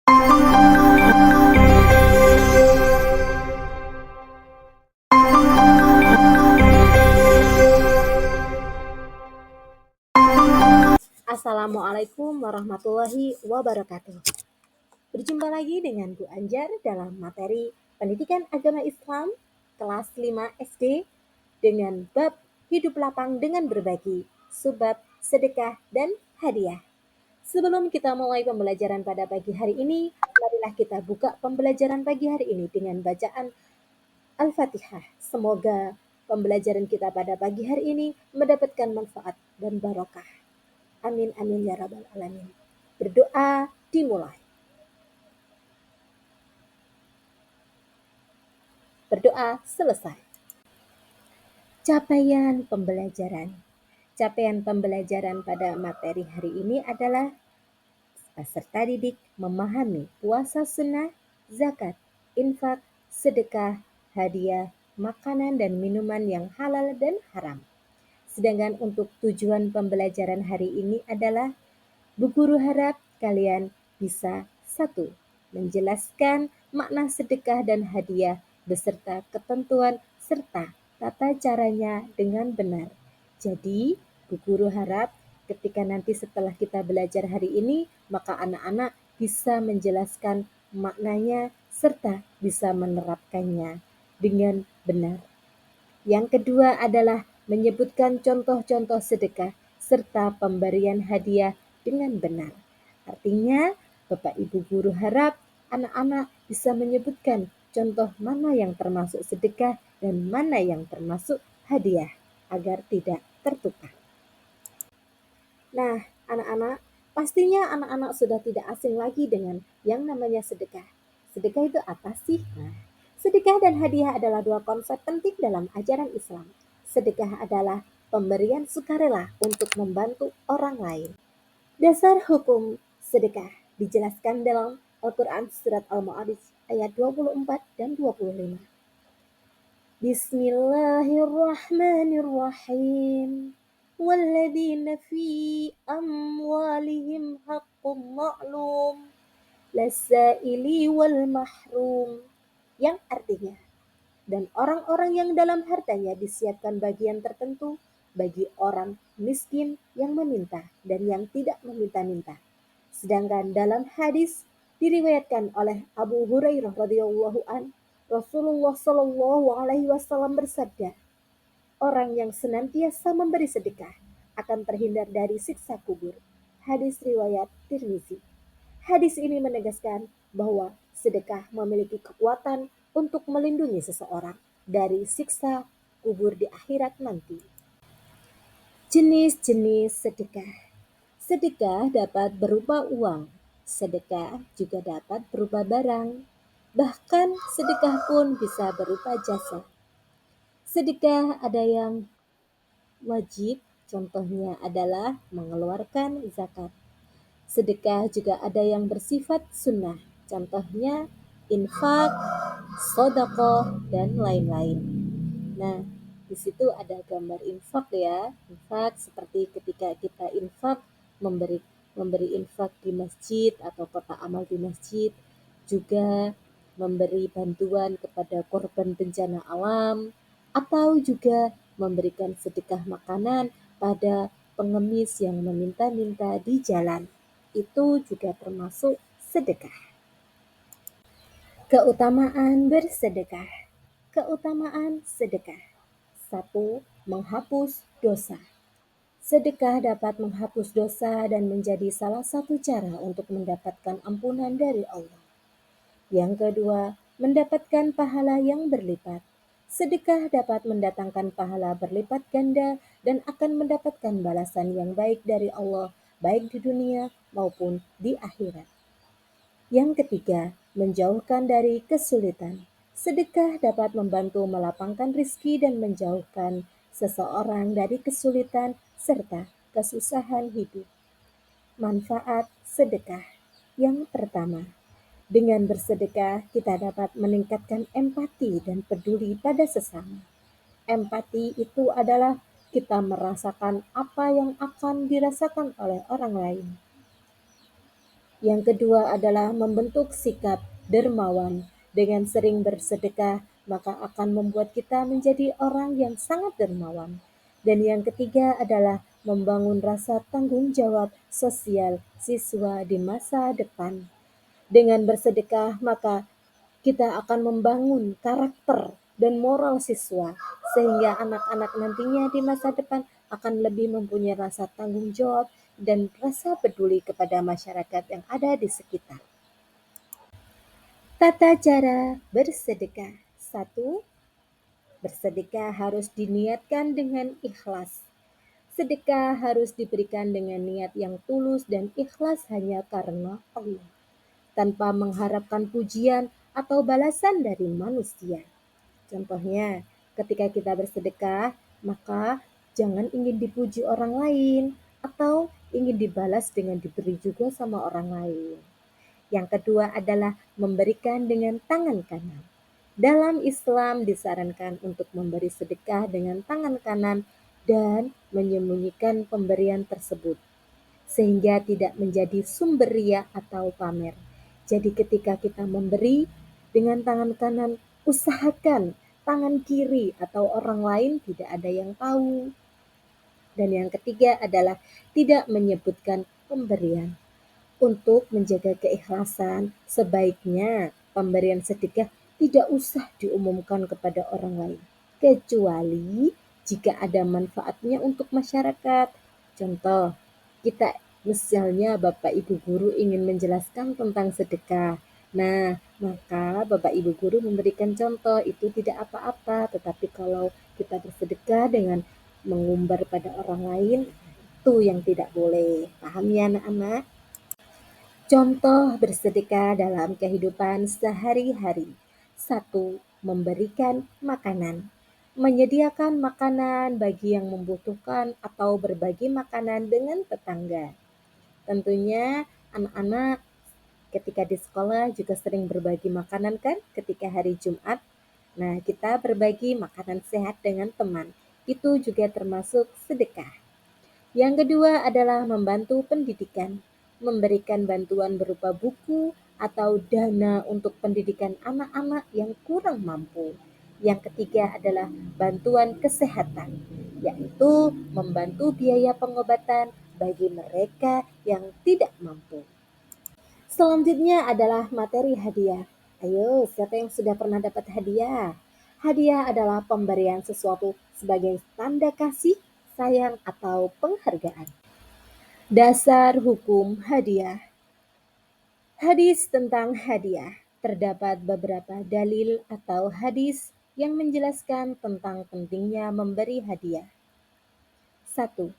Assalamualaikum warahmatullahi wabarakatuh. Berjumpa lagi dengan Bu Anjar dalam materi Pendidikan Agama Islam kelas 5 SD dengan bab Hidup Lapang dengan Berbagi, subbab Sedekah dan Hadiah. Sebelum kita mulai pembelajaran pada pagi hari ini, marilah kita buka pembelajaran pagi hari ini dengan bacaan Al-Fatihah. Semoga pembelajaran kita pada pagi hari ini mendapatkan manfaat dan barokah. Amin amin ya rabbal alamin. Berdoa dimulai. Berdoa selesai. Capaian pembelajaran. Capaian pembelajaran pada materi hari ini adalah peserta didik memahami puasa sunnah, zakat, infak, sedekah, hadiah, makanan dan minuman yang halal dan haram. Sedangkan untuk tujuan pembelajaran hari ini adalah Bu Guru harap kalian bisa 1. Menjelaskan makna sedekah dan hadiah beserta ketentuan serta tata caranya dengan benar. Jadi, Bu Guru harap ketika nanti setelah kita belajar hari ini, maka anak-anak bisa menjelaskan maknanya serta bisa menerapkannya dengan benar. Yang kedua adalah menyebutkan contoh-contoh sedekah serta pemberian hadiah dengan benar. Artinya, Bapak Ibu Guru harap anak-anak bisa menyebutkan contoh mana yang termasuk sedekah dan mana yang termasuk hadiah agar tidak tertukar. Nah, anak-anak, pastinya anak-anak sudah tidak asing lagi dengan yang namanya sedekah. Sedekah itu apa sih? Nah, sedekah dan hadiah adalah dua konsep penting dalam ajaran Islam. Sedekah adalah pemberian sukarela untuk membantu orang lain. Dasar hukum sedekah dijelaskan dalam Al-Quran Surat Al-Ma'arij ayat 24 dan 25. Bismillahirrahmanirrahim. وَالَّذِينَ فِي أَمْوَالِهِمْ حَقٌّ مَعْلُومٌ لِلسَّائِلِ وَالْمَحْرُومِ, yang artinya, dan orang-orang yang dalam hartanya disiapkan bagian tertentu bagi orang miskin yang meminta dan yang tidak meminta-minta. Sedangkan dalam hadis diriwayatkan oleh Abu Hurairah radhiyallahu an, Rasulullah shallallahu alaihi wasallam bersabda, orang yang senantiasa memberi sedekah akan terhindar dari siksa kubur. Hadis riwayat Tirmizi. Hadis ini menegaskan bahwa sedekah memiliki kekuatan untuk melindungi seseorang dari siksa kubur di akhirat nanti. Jenis-jenis sedekah. Sedekah dapat berupa uang. Sedekah juga dapat berupa barang. Bahkan sedekah pun bisa berupa jasa. Sedekah ada yang wajib, contohnya adalah mengeluarkan zakat. Sedekah juga ada yang bersifat sunnah, contohnya infak, sedekah, dan lain-lain. Nah, di situ ada gambar infak ya. Infak seperti ketika kita infak memberi infak di masjid atau kotak amal di masjid, juga memberi bantuan kepada korban bencana alam, atau juga memberikan sedekah makanan pada pengemis yang meminta-minta di jalan. Itu juga termasuk sedekah. Keutamaan bersedekah. Keutamaan sedekah. 1. Menghapus dosa. Sedekah dapat menghapus dosa dan menjadi salah satu cara untuk mendapatkan ampunan dari Allah. Yang kedua, mendapatkan pahala yang berlipat. Sedekah dapat mendatangkan pahala berlipat ganda dan akan mendapatkan balasan yang baik dari Allah, baik di dunia maupun di akhirat. Yang ketiga, menjauhkan dari kesulitan. Sedekah dapat membantu melapangkan rizki dan menjauhkan seseorang dari kesulitan serta kesusahan hidup. Manfaat sedekah. Yang pertama, dengan bersedekah kita dapat meningkatkan empati dan peduli pada sesama. Empati itu adalah kita merasakan apa yang akan dirasakan oleh orang lain. Yang kedua adalah membentuk sikap dermawan. Dengan sering bersedekah, maka akan membuat kita menjadi orang yang sangat dermawan. Dan yang ketiga adalah membangun rasa tanggung jawab sosial siswa di masa depan. Dengan bersedekah, maka kita akan membangun karakter dan moral siswa, sehingga anak-anak nantinya di masa depan akan lebih mempunyai rasa tanggung jawab dan rasa peduli kepada masyarakat yang ada di sekitar. Tata cara bersedekah. Satu, bersedekah harus diniatkan dengan ikhlas. Sedekah harus diberikan dengan niat yang tulus dan ikhlas hanya karena Allah, tanpa mengharapkan pujian atau balasan dari manusia. Contohnya, ketika kita bersedekah, maka jangan ingin dipuji orang lain atau ingin dibalas dengan diberi juga sama orang lain. Yang kedua adalah memberikan dengan tangan kanan. Dalam Islam disarankan untuk memberi sedekah dengan tangan kanan dan menyembunyikan pemberian tersebut, sehingga tidak menjadi sumber ria atau pamer. Jadi ketika kita memberi dengan tangan kanan, usahakan tangan kiri atau orang lain tidak ada yang tahu. Dan yang ketiga adalah tidak menyebutkan pemberian. Untuk menjaga keikhlasan, sebaiknya pemberian sedekah tidak usah diumumkan kepada orang lain, kecuali jika ada manfaatnya untuk masyarakat. Contoh, kita misalnya Bapak Ibu guru ingin menjelaskan tentang sedekah. Nah, maka Bapak Ibu guru memberikan contoh itu tidak apa-apa, tetapi kalau kita bersedekah dengan mengumbar pada orang lain, itu yang tidak boleh. Paham ya anak-anak? Contoh bersedekah dalam kehidupan sehari-hari. Satu, memberikan makanan. Menyediakan makanan bagi yang membutuhkan atau berbagi makanan dengan tetangga. Tentunya anak-anak ketika di sekolah juga sering berbagi makanan kan ketika hari Jumat. Nah, kita berbagi makanan sehat dengan teman. Itu juga termasuk sedekah. Yang kedua adalah membantu pendidikan, memberikan bantuan berupa buku atau dana untuk pendidikan anak-anak yang kurang mampu. Yang ketiga adalah bantuan kesehatan, yaitu membantu biaya pengobatan bagi mereka yang tidak mampu. Selanjutnya adalah materi hadiah. Ayo, siapa yang sudah pernah dapat hadiah? Hadiah adalah pemberian sesuatu sebagai tanda kasih, sayang, atau penghargaan. Dasar hukum hadiah. Hadis tentang hadiah. Terdapat beberapa dalil atau hadis yang menjelaskan tentang pentingnya memberi hadiah. 1.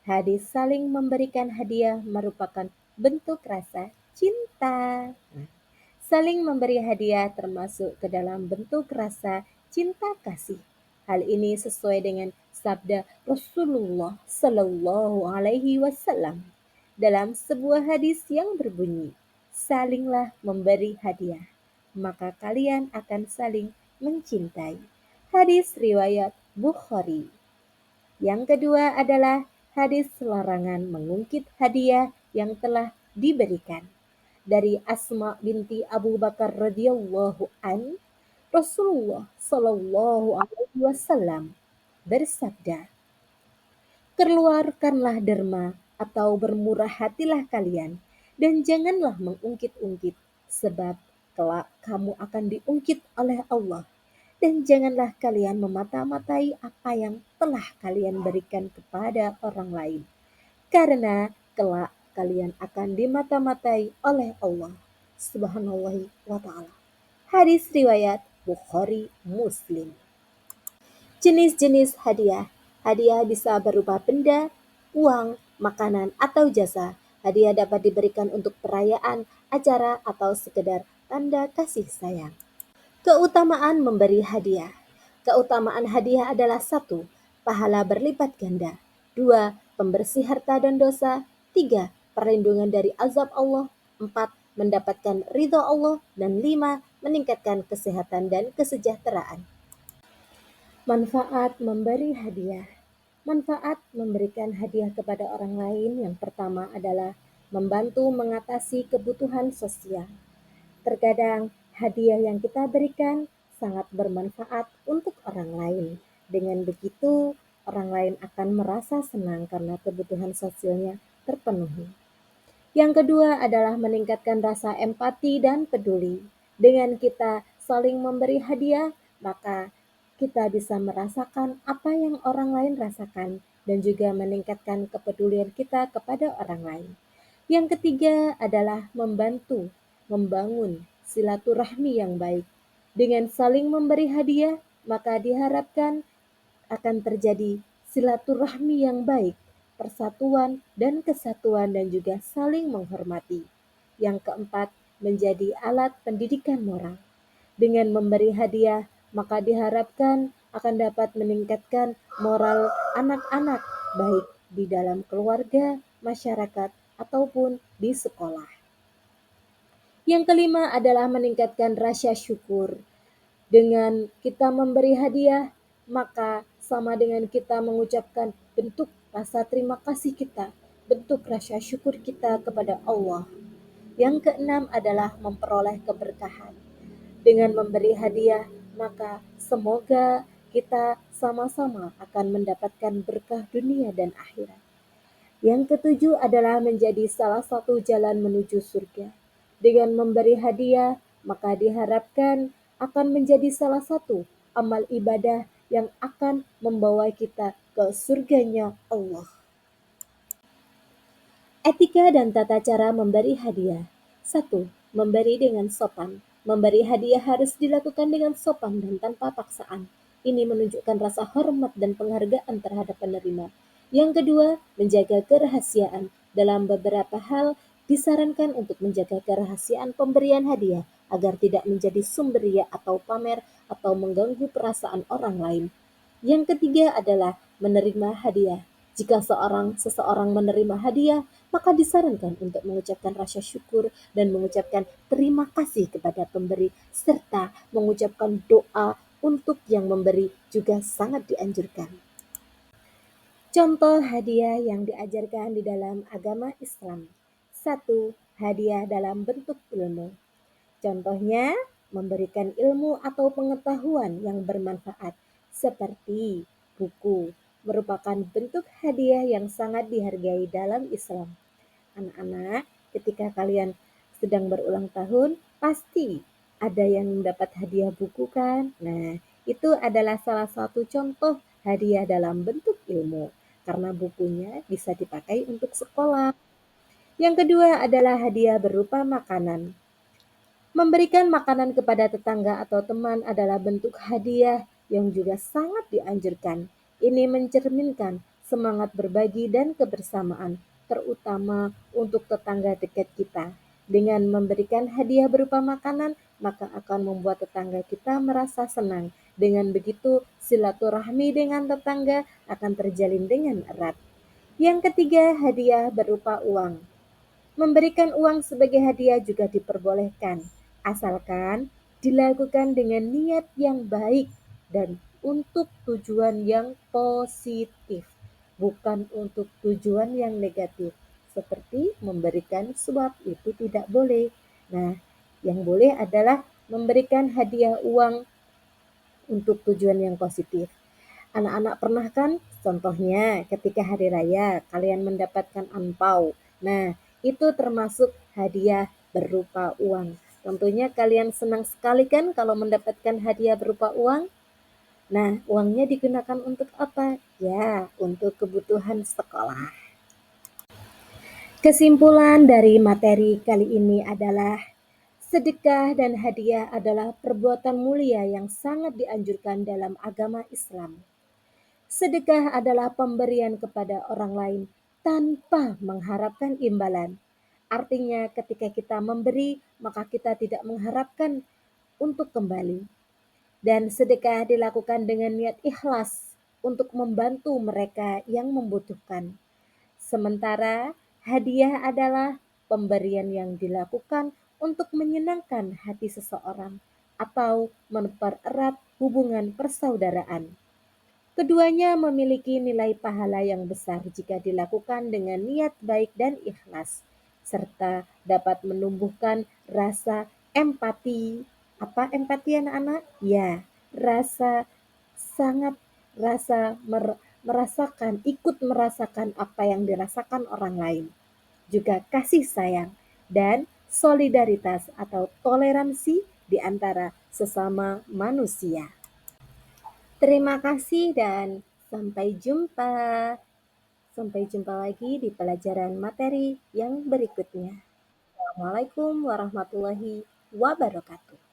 Hadis saling memberikan hadiah merupakan bentuk rasa cinta. Saling memberi hadiah termasuk ke dalam bentuk rasa cinta kasih. Hal ini sesuai dengan sabda Rasulullah Shallallahu Alaihi Wasallam dalam sebuah hadis yang berbunyi, salinglah memberi hadiah, maka kalian akan saling mencintai. Hadis riwayat Bukhari. Yang kedua adalah hadis larangan mengungkit hadiah yang telah diberikan. Dari Asma binti Abu Bakar radhiyallahu an, Rasulullah Shallallahu alaihi wasallam bersabda, "Keluarkanlah derma atau bermurah hatilah kalian dan janganlah mengungkit-ungkit, sebab kelak kamu akan diungkit oleh Allah. Dan janganlah kalian memata-matai apa yang telah kalian berikan kepada orang lain, karena kelak kalian akan dimata-matai oleh Allah Subhanahu wa Ta'ala." Hadis riwayat Bukhari Muslim. Jenis-jenis hadiah. Hadiah bisa berupa benda, uang, makanan, atau jasa. Hadiah dapat diberikan untuk perayaan, acara, atau sekedar tanda kasih sayang. Keutamaan memberi hadiah. Keutamaan hadiah adalah 1. Pahala berlipat ganda. 2. Pembersih harta dan dosa. 3. Perlindungan dari azab Allah. 4. Mendapatkan ridho Allah. Dan 5. Meningkatkan kesehatan dan kesejahteraan. Manfaat memberi hadiah. Manfaat memberikan hadiah kepada orang lain yang pertama adalah membantu mengatasi kebutuhan sosial. Terkadang hadiah yang kita berikan sangat bermanfaat untuk orang lain. Dengan begitu, orang lain akan merasa senang karena kebutuhan sosialnya terpenuhi. Yang kedua adalah meningkatkan rasa empati dan peduli. Dengan kita saling memberi hadiah, maka kita bisa merasakan apa yang orang lain rasakan dan juga meningkatkan kepedulian kita kepada orang lain. Yang ketiga adalah membantu membangun silaturahmi yang baik. Dengan saling memberi hadiah, maka diharapkan akan terjadi silaturahmi yang baik, persatuan dan kesatuan dan juga saling menghormati. Yang keempat, menjadi alat pendidikan moral. Dengan memberi hadiah, maka diharapkan akan dapat meningkatkan moral anak-anak baik di dalam keluarga, masyarakat, ataupun di sekolah. Yang kelima adalah meningkatkan rasa syukur. Dengan kita memberi hadiah, maka sama dengan kita mengucapkan bentuk rasa terima kasih kita, bentuk rasa syukur kita kepada Allah. Yang keenam adalah memperoleh keberkahan. Dengan memberi hadiah, maka semoga kita sama-sama akan mendapatkan berkah dunia dan akhirat. Yang ketujuh adalah menjadi salah satu jalan menuju surga. Dengan memberi hadiah, maka diharapkan akan menjadi salah satu amal ibadah yang akan membawa kita ke surganya Allah. Etika dan tata cara memberi hadiah. 1. Memberi dengan sopan. Memberi hadiah harus dilakukan dengan sopan dan tanpa paksaan. Ini menunjukkan rasa hormat dan penghargaan terhadap penerima. Yang kedua, menjaga kerahasiaan. Dalam beberapa hal, disarankan untuk menjaga kerahasiaan pemberian hadiah agar tidak menjadi sumber ria atau pamer atau mengganggu perasaan orang lain. Yang ketiga adalah menerima hadiah. Jika seseorang menerima hadiah, maka disarankan untuk mengucapkan rasa syukur dan mengucapkan terima kasih kepada pemberi serta mengucapkan doa untuk yang memberi juga sangat dianjurkan. Contoh hadiah yang diajarkan di dalam agama Islam. 1. Hadiah dalam bentuk ilmu. Contohnya, memberikan ilmu atau pengetahuan yang bermanfaat, seperti buku, merupakan bentuk hadiah yang sangat dihargai dalam Islam. Anak-anak, ketika kalian sedang berulang tahun, pasti ada yang mendapat hadiah buku kan? Nah, itu adalah salah satu contoh hadiah dalam bentuk ilmu, karena bukunya bisa dipakai untuk sekolah. Yang kedua adalah hadiah berupa makanan. Memberikan makanan kepada tetangga atau teman adalah bentuk hadiah yang juga sangat dianjurkan. Ini mencerminkan semangat berbagi dan kebersamaan, terutama untuk tetangga dekat kita. Dengan memberikan hadiah berupa makanan, maka akan membuat tetangga kita merasa senang. Dengan begitu, silaturahmi dengan tetangga akan terjalin dengan erat. Yang ketiga, hadiah berupa uang. Memberikan uang sebagai hadiah juga diperbolehkan, asalkan dilakukan dengan niat yang baik dan untuk tujuan yang positif, bukan untuk tujuan yang negatif. Seperti memberikan suap itu tidak boleh. Nah, yang boleh adalah memberikan hadiah uang untuk tujuan yang positif. Anak-anak pernah kan? Contohnya ketika hari raya kalian mendapatkan angpau. Nah, itu termasuk hadiah berupa uang. Tentunya kalian senang sekali kan kalau mendapatkan hadiah berupa uang? Nah, uangnya digunakan untuk apa? Ya, untuk kebutuhan sekolah. Kesimpulan dari materi kali ini adalah sedekah dan hadiah adalah perbuatan mulia yang sangat dianjurkan dalam agama Islam. Sedekah adalah pemberian kepada orang lain tanpa mengharapkan imbalan. Artinya ketika kita memberi, maka kita tidak mengharapkan untuk kembali. Dan sedekah dilakukan dengan niat ikhlas untuk membantu mereka yang membutuhkan. Sementara hadiah adalah pemberian yang dilakukan untuk menyenangkan hati seseorang atau mempererat hubungan persaudaraan. Keduanya memiliki nilai pahala yang besar jika dilakukan dengan niat baik dan ikhlas. serta dapat menumbuhkan rasa empati. Apa empati anak-anak? Ya, rasa sangat merasakan, ikut merasakan apa yang dirasakan orang lain. Juga kasih sayang dan solidaritas atau toleransi di antara sesama manusia. Terima kasih dan sampai jumpa. Sampai jumpa lagi di pelajaran materi yang berikutnya. Assalamualaikum warahmatullahi wabarakatuh.